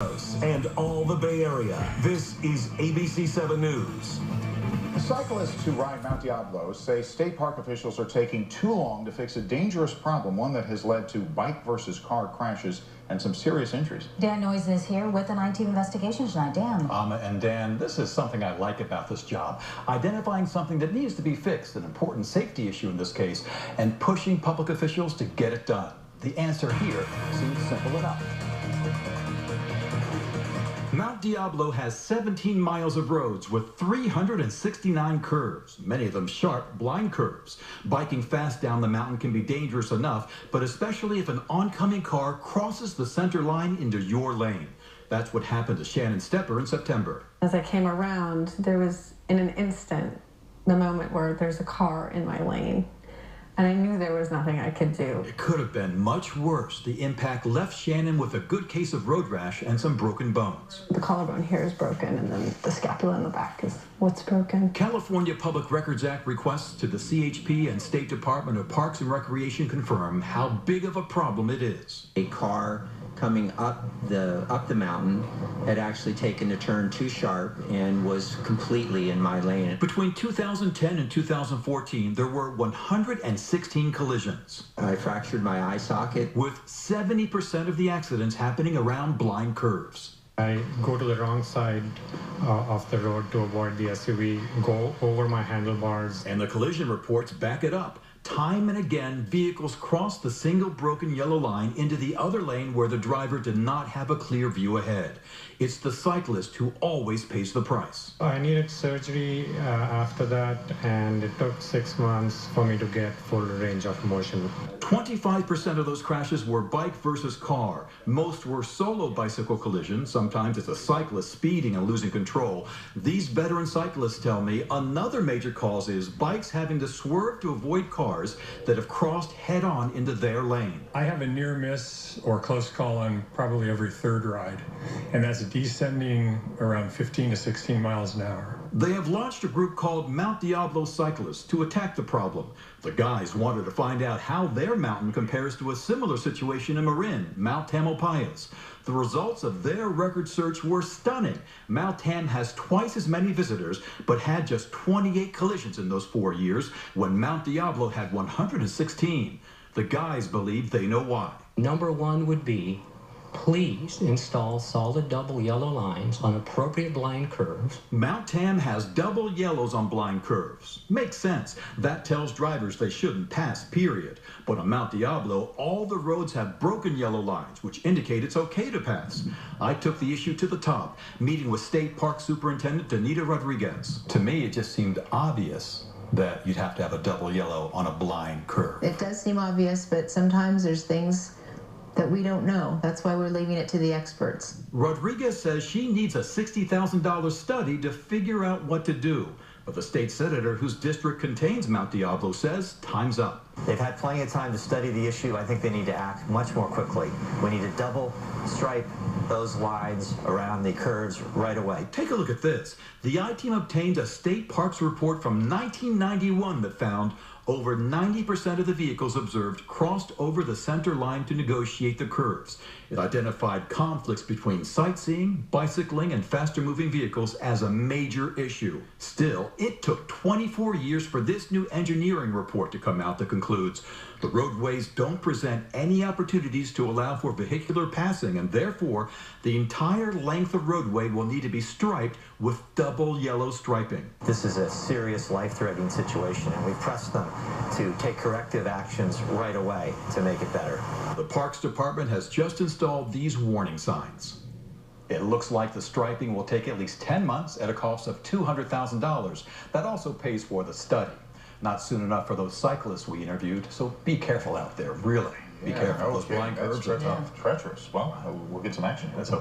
and all the Bay Area. This is ABC 7 News. Cyclists who ride Mount Diablo say state park officials are taking too long to fix a dangerous problem, one that has led to bike versus car crashes and some serious injuries. Dan Noyes is here with an IT investigation tonight. Dan. And Dan, this is something I like about this job. Identifying something that needs to be fixed, an important safety issue in this case, and pushing public officials to get it done. The answer here seems simple enough. Mount Diablo has 17 miles of roads with 369 curves, many of them sharp, blind curves. Biking fast down the mountain can be dangerous enough, but especially if an oncoming car crosses the center line into your lane. That's what happened to Shannon Stepper in September. As I came around, there was, in an instant, the moment where there's a car in my lane. And I knew there was nothing I could do. It could have been much worse. The impact left Shannon with a good case of road rash and some broken bones. The collarbone here is broken, and then the scapula in the back is what's broken. California Public Records Act requests to the CHP and State Department of Parks and Recreation confirm how big of a problem it is. A car coming up the mountain had actually taken a turn too sharp and was completely in my lane. Between 2010 and 2014, there were 116 collisions. I fractured my eye socket. With 70% of the accidents happening around blind curves. I go to the wrong side of the road to avoid the SUV, go over my handlebars. And the collision reports back it up. Time and again, vehicles cross the single broken yellow line into the other lane where the driver did not have a clear view ahead. It's the cyclist who always pays the price. I needed surgery after that, and it took 6 months for me to get full range of motion. 25% of those crashes were bike versus car. Most were solo bicycle collisions. Sometimes it's a cyclist speeding and losing control. These veteran cyclists tell me another major cause is bikes having to swerve to avoid cars that have crossed head-on into their lane. I have a near miss or close call on probably every third ride, and that's descending around 15 to 16 miles an hour. They have launched a group called Mount Diablo Cyclists to attack the problem. The guys wanted to find out how their mountain compares to a similar situation in Marin, Mount Tamalpais. The results of their record search were stunning. Mount Tam has twice as many visitors, but had just 28 collisions in those 4 years, when Mount Diablo had 116. The guys believe they know why. Number one would be, please install solid double yellow lines on appropriate blind curves. Mount Tam has double yellows on blind curves. Makes sense. That tells drivers they shouldn't pass, period. But on Mount Diablo, all the roads have broken yellow lines, which indicate it's okay to pass. I took the issue to the top, meeting with State Park Superintendent Anita Rodriguez. To me, it just seemed obvious that you'd have to have a double yellow on a blind curve. It does seem obvious, but sometimes there's things that we don't know. That's why we're leaving it to the experts. Rodriguez says she needs a $60,000 study to figure out what to do. But the state senator whose district contains Mount Diablo says time's up. They've had plenty of time to study the issue. I think they need to act much more quickly. We need to double stripe those lines around the curves right away. Take a look at this. The I-Team obtained a state parks report from 1991 that found over 90% of the vehicles observed crossed over the center line to negotiate the curves. It identified conflicts between sightseeing, bicycling, and faster-moving vehicles as a major issue. Still, it took 24 years for this new engineering report to come out that concludes the roadways don't present any opportunities to allow for vehicular passing, and therefore, the entire length of roadway will need to be striped with double yellow striping. This is a serious, life-threatening situation, and we pressed them to take corrective actions right away to make it better. The Parks Department has just installed these warning signs. It looks like the striping will take at least 10 months at a cost of $200,000. That also pays for the study. Not soon enough for those cyclists we interviewed, so be careful out there, really. Be careful. Those blind curves are tough. Treacherous. Well, we'll get some action. Let's hope.